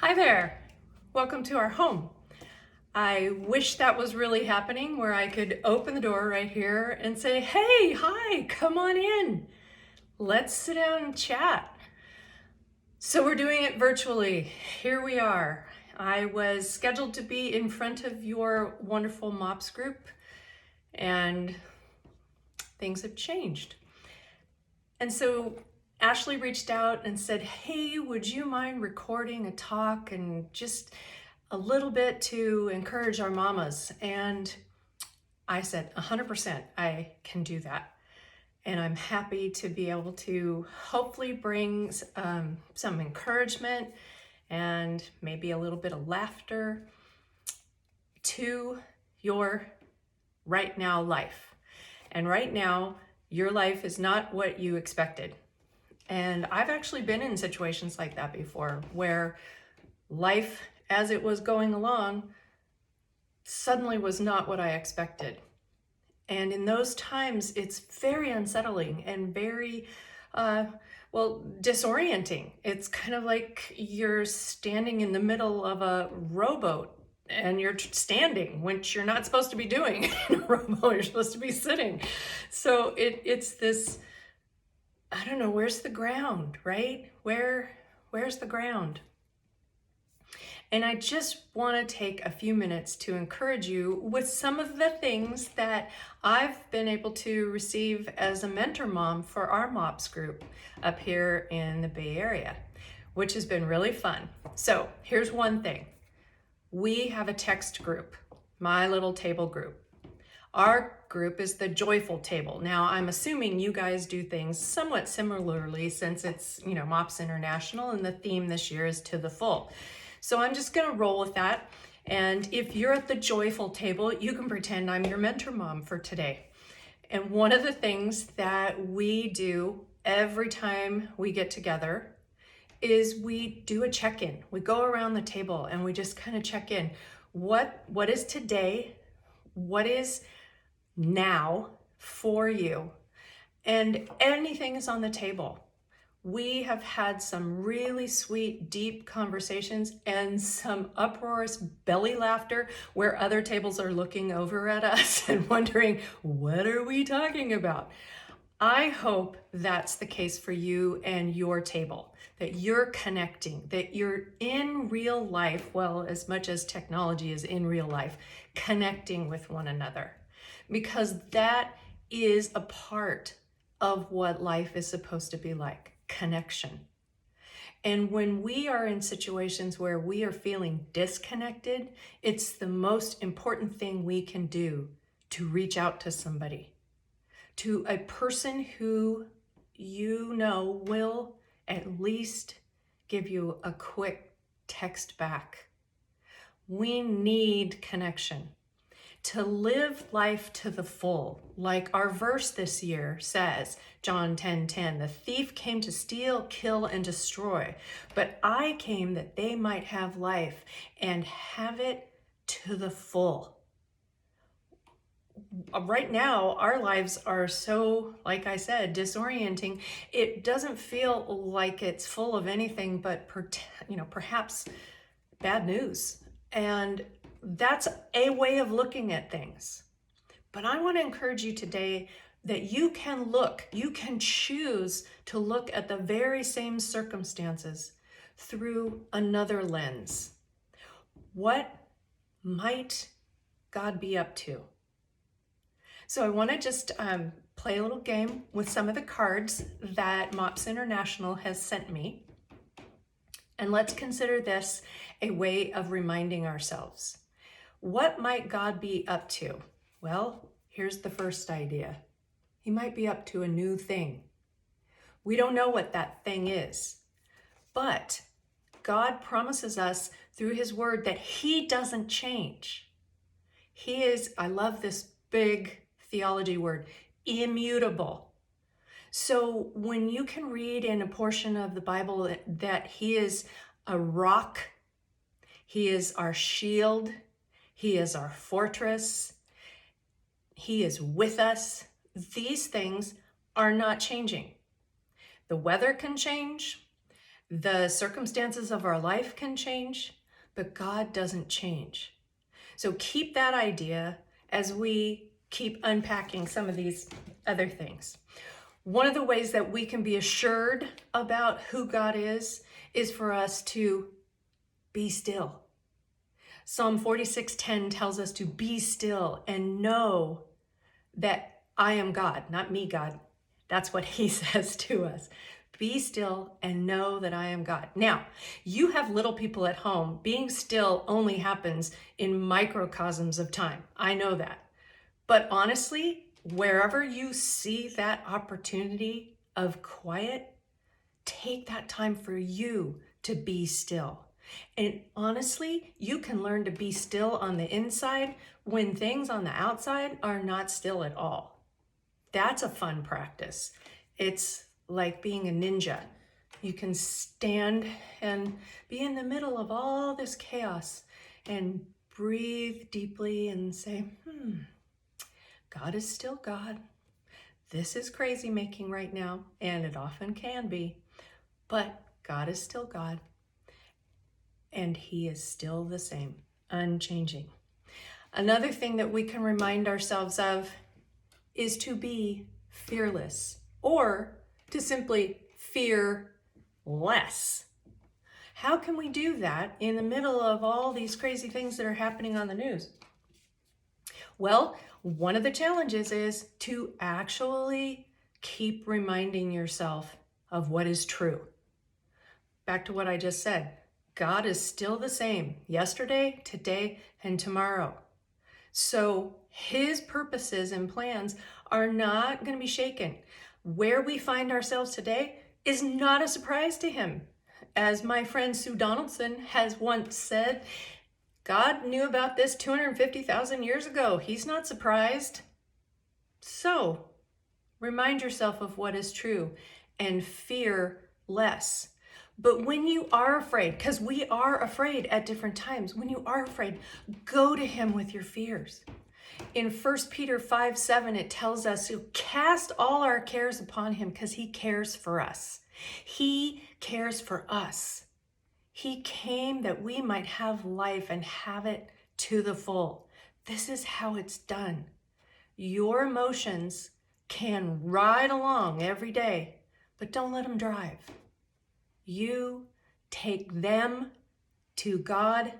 Hi there. Welcome to our home. I wish that was really happening where I could open the door right here and say, hey, hi, come on in. Let's sit down and chat. So we're doing it virtually. Here we are. I was scheduled to be in front of your wonderful MOPS group and things have changed. And so Ashley reached out and said, hey, would you mind recording a talk and just a little bit to encourage our mamas? And I said, 100%, I can do that. And I'm happy to be able to hopefully bring some encouragement and maybe a little bit of laughter to your right now life. And right now, your life is not what you expected. And I've actually been in situations like that before, where life as it was going along suddenly was not what I expected. And in those times, it's very unsettling and very, disorienting. It's kind of like you're standing in the middle of a rowboat and you're standing, which you're not supposed to be doing in a rowboat. You're supposed to be sitting. So it's this, I don't know, where's the ground, right? Where's the ground? And I just want to take a few minutes to encourage you with some of the things that I've been able to receive as a mentor mom for our MOPS group up here in the Bay Area, which has been really fun. So here's one thing. We have a text group, my little table group. Our group is the Joyful Table. Now, I'm assuming you guys do things somewhat similarly since it's, MOPS International, and the theme this year is To the Full. So I'm just gonna roll with that. And if you're at the Joyful Table, you can pretend I'm your mentor mom for today. And one of the things that we do every time we get together is we do a check-in. We go around the table and we just kind of check in. What is today? What is now for you? And anything is on the table. We have had some really sweet, deep conversations and some uproarious belly laughter where other tables are looking over at us and wondering, what are we talking about? I hope that's the case for you and your table, that you're connecting, that you're in real life, well, as much as technology is in real life, connecting with one another, because that is a part of what life is supposed to be like. Connection. And when we are in situations where we are feeling disconnected, it's the most important thing we can do to reach out to somebody, to a person who will at least give you a quick text back. We need connection to live life to the full. Like our verse this year says, John 10:10, the thief came to steal, kill, and destroy, but I came that they might have life and have it to the full. Right now, our lives are so, like I said, disorienting. It doesn't feel like it's full of anything but, perhaps bad news. And that's a way of looking at things. But I want to encourage you today that you can choose to look at the very same circumstances through another lens. What might God be up to? So I want to just play a little game with some of the cards that MOPS International has sent me. And let's consider this a way of reminding ourselves. What might God be up to? Well, here's the first idea. He might be up to a new thing. We don't know what that thing is, but God promises us through his word that he doesn't change. He is, I love this big theology word, immutable. So when you can read in a portion of the Bible that he is a rock, he is our shield, he is our fortress, he is with us, these things are not changing. The weather can change, The circumstances of our life can change, but God doesn't change. So keep that idea as we keep unpacking some of these other things. One of the ways that we can be assured about who God is for us to be still. Psalm 46:10 tells us to be still and know that I am God, not me, God. That's what he says to us. Be still and know that I am God. Now, you have little people at home. Being still only happens in microcosms of time. I know that. But honestly, wherever you see that opportunity of quiet, take that time for you to be still. And honestly, you can learn to be still on the inside when things on the outside are not still at all. That's a fun practice. It's like being a ninja. You can stand and be in the middle of all this chaos and breathe deeply and say, God is still God. This is crazy making right now, and it often can be, but God is still God. And he is still the same, unchanging. Another thing that we can remind ourselves of is to be fearless, or to simply fear less. How can we do that in the middle of all these crazy things that are happening on the news? Well, one of the challenges is to actually keep reminding yourself of what is true. Back to what I just said. God is still the same yesterday, today, and tomorrow. So his purposes and plans are not going to be shaken. Where we find ourselves today is not a surprise to him. As my friend Sue Donaldson has once said, God knew about this 250,000 years ago. He's not surprised. So remind yourself of what is true and fear less. But when you are afraid, because we are afraid at different times, when you are afraid, go to him with your fears. In 1 Peter 5:7, it tells us to cast all our cares upon him because he cares for us. He cares for us. He came that we might have life and have it to the full. This is how it's done. Your emotions can ride along every day, but don't let them drive. You take them to God,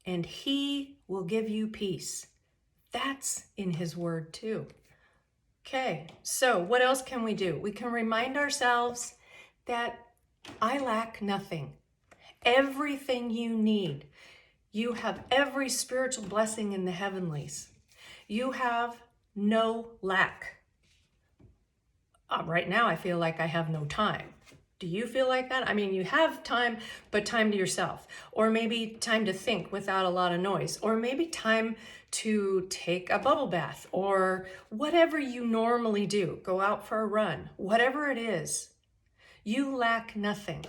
and he will give you peace. That's in his word too. Okay, so what else can we do? We can remind ourselves that I lack nothing. Everything you need. You have every spiritual blessing in the heavenlies. You have no lack. Right now, I feel like I have no time. Do you feel like that? I mean, you have time, but time to yourself. Or maybe time to think without a lot of noise. Or maybe time to take a bubble bath. Or whatever you normally do. Go out for a run. Whatever it is, you lack nothing.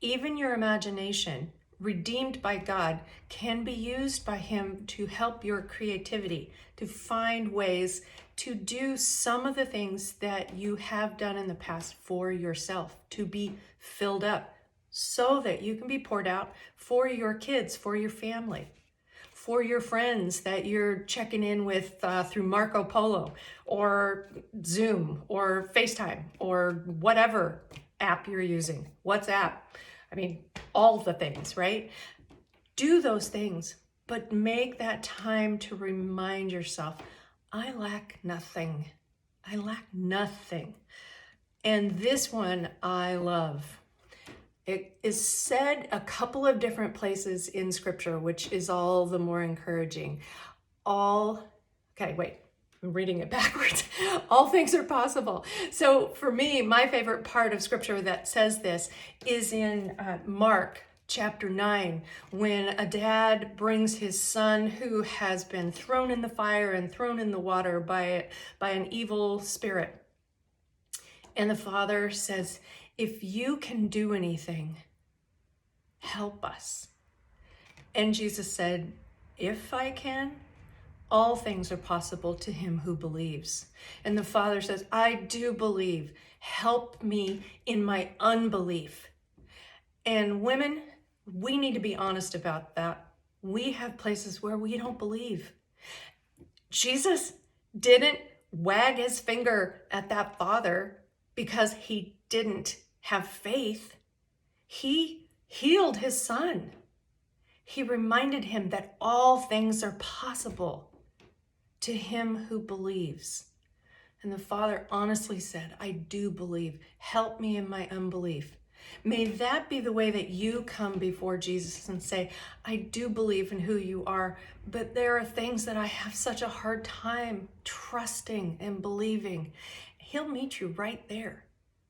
Even your imagination, redeemed by God, can be used by him to help your creativity, to find ways to do some of the things that you have done in the past for yourself, to be filled up so that you can be poured out for your kids, for your family, for your friends that you're checking in with through Marco Polo or Zoom or FaceTime or whatever app you're using, WhatsApp. I mean, all the things, right? Do those things, but make that time to remind yourself, I lack nothing. I lack nothing. And this one I love. It is said a couple of different places in scripture, which is all the more encouraging. I'm reading it backwards. All things are possible. So for me, my favorite part of scripture that says this is in Mark chapter 9, when a dad brings his son who has been thrown in the fire and thrown in the water by an evil spirit. And the father says, if you can do anything, help us. And Jesus said, if I can, all things are possible to him who believes. And the father says, I do believe. Help me in my unbelief. And women, we need to be honest about that. We have places where we don't believe. Jesus didn't wag his finger at that father because he didn't have faith. He healed his son. He reminded him that all things are possible to him who believes. And the father honestly said, I do believe. Help me in my unbelief. May that be the way that you come before Jesus and say, I do believe in who you are, but there are things that I have such a hard time trusting and believing. He'll meet you right there.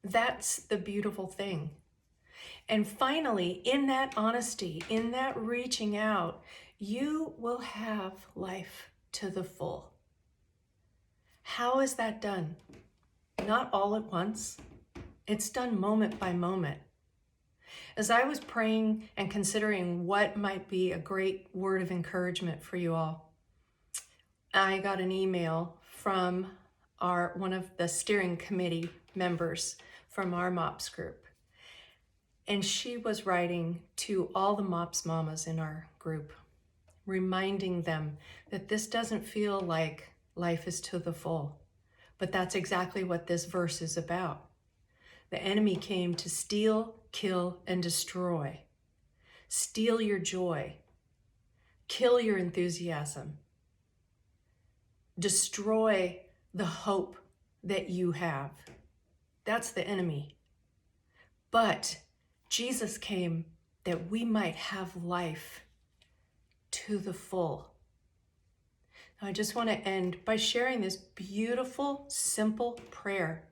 That's the beautiful thing. And finally, in that honesty, in that reaching out, you will have life to the full. How is that done? Not all at once. It's done moment by moment. As I was praying and considering what might be a great word of encouragement for you all, I got an email from one of the steering committee members from our MOPS group. And she was writing to all the MOPS mamas in our group, reminding them that this doesn't feel like life is to the full, but that's exactly what this verse is about. The enemy came to steal, kill, and destroy. Steal your joy. Kill your enthusiasm. Destroy the hope that you have. That's the enemy. But Jesus came that we might have life to the full. Now, I just want to end by sharing this beautiful, simple prayer.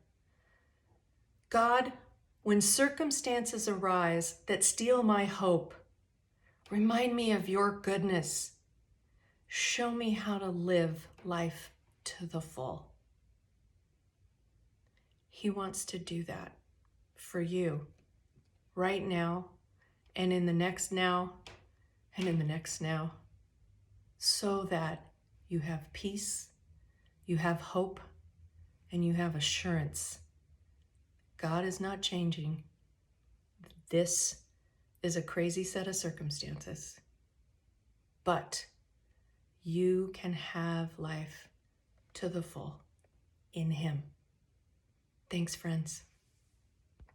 God, when circumstances arise that steal my hope, remind me of your goodness. Show me how to live life to the full. He wants to do that for you right now, and in the next now, and in the next now, so that you have peace, you have hope, and you have assurance. God is not changing. This is a crazy set of circumstances, but you can have life to the full in Him. Thanks, friends.